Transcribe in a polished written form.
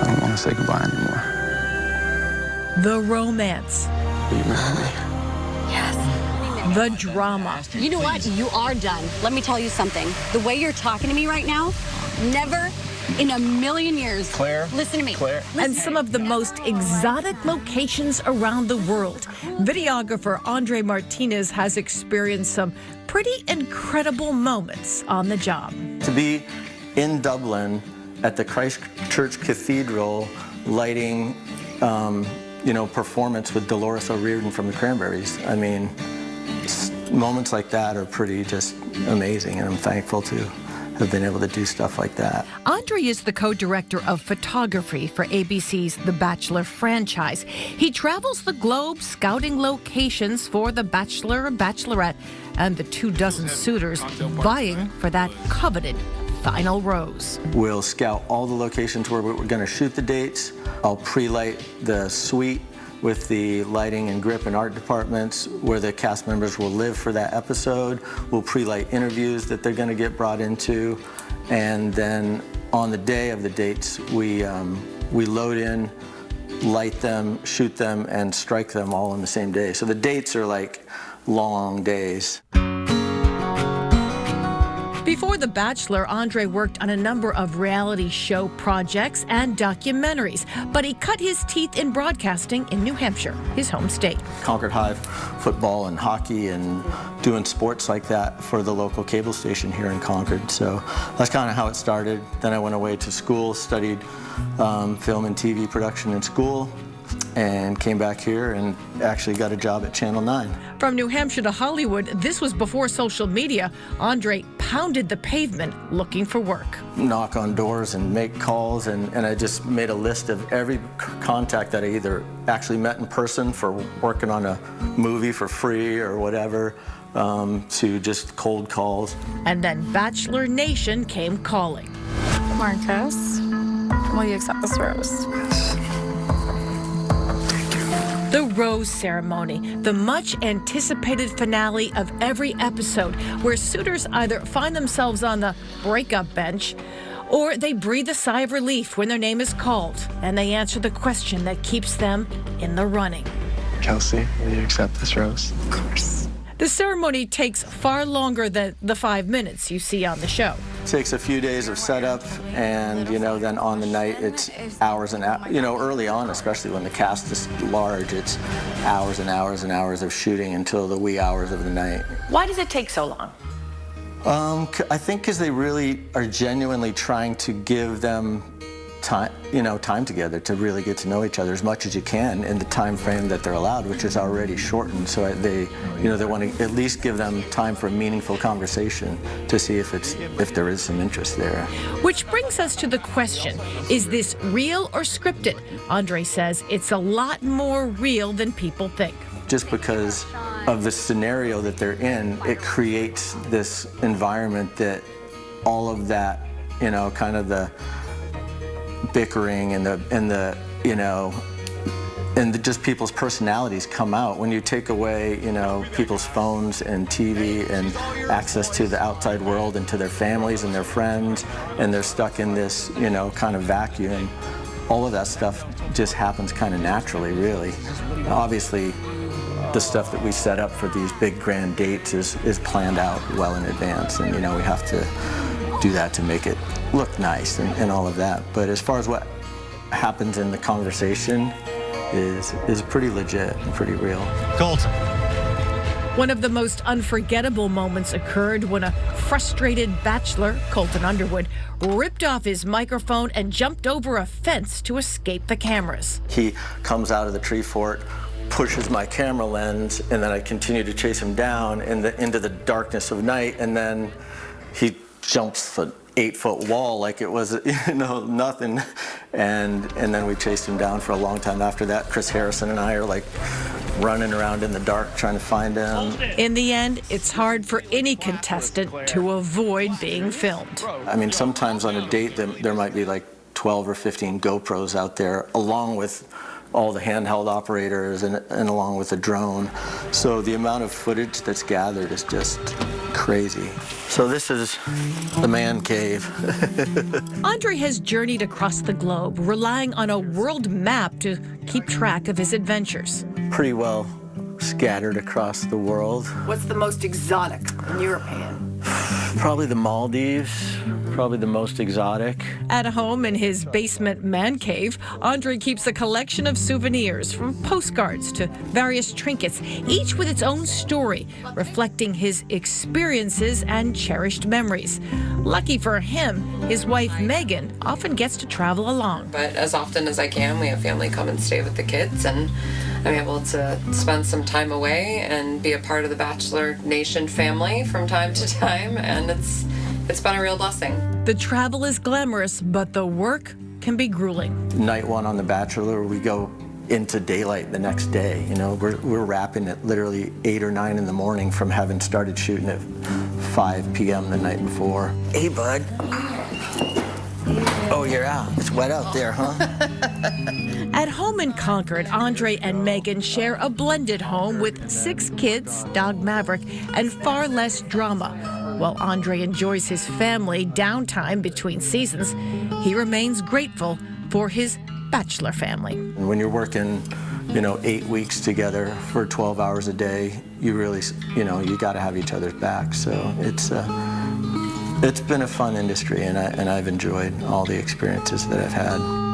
don't want to say goodbye anymore. The romance. Will you marry me? Yes. The drama. You know what? You are done. Let me tell you something. The way you're talking to me right now, never in a million years. Claire? Listen to me. Claire? And some of the most exotic locations around the world. Videographer Andre Martinez has experienced some pretty incredible moments on the job. To be in Dublin at the Christ Church Cathedral lighting, performance with Dolores O'Riordan from the Cranberries. I mean, moments like that are pretty just amazing, and I'm thankful to have been able to do stuff like that. Andre is the co-director of photography for ABC's The Bachelor franchise. He travels the globe scouting locations for the Bachelor or Bachelorette and the 24 suitors vying for that coveted final rose. We'll scout all the locations where we're going to shoot the dates. I'll pre-light the suite with the lighting and grip and art departments where the cast members will live for that episode. We'll pre-light interviews that they're going to get brought into. And then on the day of the dates, we load in, light them, shoot them, and strike them all on the same day. So the dates are like long days. Before The Bachelor, Andre worked on a number of reality show projects and documentaries, but he cut his teeth in broadcasting in New Hampshire, his home state. Concord Hive football and hockey and doing sports like that for the local cable station here in Concord. So that's kind of how it started. Then I went away to school, studied film and TV production in school, and came back here and actually got a job at Channel 9. From New Hampshire to Hollywood, this was before social media. Andre pounded the pavement looking for work. Knock on doors and make calls, and I just made a list of every contact that I either actually met in person for working on a movie for free or whatever, to just cold calls. And then Bachelor Nation came calling. Marcus, will you accept this rose? The rose ceremony, the much anticipated finale of every episode, where suitors either find themselves on the breakup bench or they breathe a sigh of relief when their name is called and they answer the question that keeps them in the running. Kelsey, will you accept this rose? Of course. The ceremony takes far longer than the 5 minutes you see on the show. It takes a few days of setup, and then on the night it's hours and hours. Early on, especially when the cast is large, it's hours and hours and hours of shooting until the wee hours of the night. Why does it take so long? I think because they really are genuinely trying to give them time together to really get to know each other as much as you can in the time frame that they're allowed, which is already shortened. So they want to at least give them time for a meaningful conversation to see if there is some interest there. Which brings us to the question, is this real or scripted? Andre says it's a lot more real than people think. Just because of the scenario that they're in, it creates this environment that all of that, kind of the bickering and just people's personalities come out. When you take away, people's phones and TV and access to the outside world and to their families and their friends, and they're stuck in this, kind of vacuum, all of that stuff just happens kind of naturally, really. Obviously, the stuff that we set up for these big grand dates is planned out well in advance, and we have to do that to make it look nice and all of that. But as far as what happens in the conversation is pretty legit and pretty real. Colton. One of the most unforgettable moments occurred when a frustrated bachelor, Colton Underwood, ripped off his microphone and jumped over a fence to escape the cameras. He comes out of the tree fort, pushes my camera lens, and then I continue to chase him down into the darkness of night, and then he jumps the 8-foot wall like it was nothing, and then we chased him down for a long time after that. Chris Harrison and I are like running around in the dark trying to find him. In the end, it's hard for any contestant to avoid being filmed. I mean, sometimes on a date there might be like 12 or 15 GoPros out there, along with all the handheld operators and along with the drone. So the amount of footage that's gathered is just crazy. crazy. So this is the man cave. Andre has journeyed across the globe, relying on a world map to keep track of his adventures. Pretty well scattered across the world. What's the most exotic, in your opinion? Probably the Maldives, probably the most exotic. At home in his basement man cave, Andre keeps a collection of souvenirs, from postcards to various trinkets, each with its own story, reflecting his experiences and cherished memories. Lucky for him, his wife Megan often gets to travel along. But as often as I can, we have family come and stay with the kids, and I'm able to spend some time away and be a part of the Bachelor Nation family from time to time, and it's been a real blessing. The travel is glamorous, but the work can be grueling. Night one on The Bachelor, we go into daylight the next day. You know, we're wrapping at literally 8 or 9 in the morning from having started shooting at 5 p.m. the night before. Hey, bud. Oh, you're out. It's wet out there, huh? At home in Concord, Andre and Megan share a blended home with 6 kids, dog Maverick, and far less drama. While Andre enjoys his family downtime between seasons, he remains grateful for his Bachelor family. And when you're working, 8 weeks together for 12 hours a day, you really, you got to have each other's back. So it's been a fun industry, and I've enjoyed all the experiences that I've had.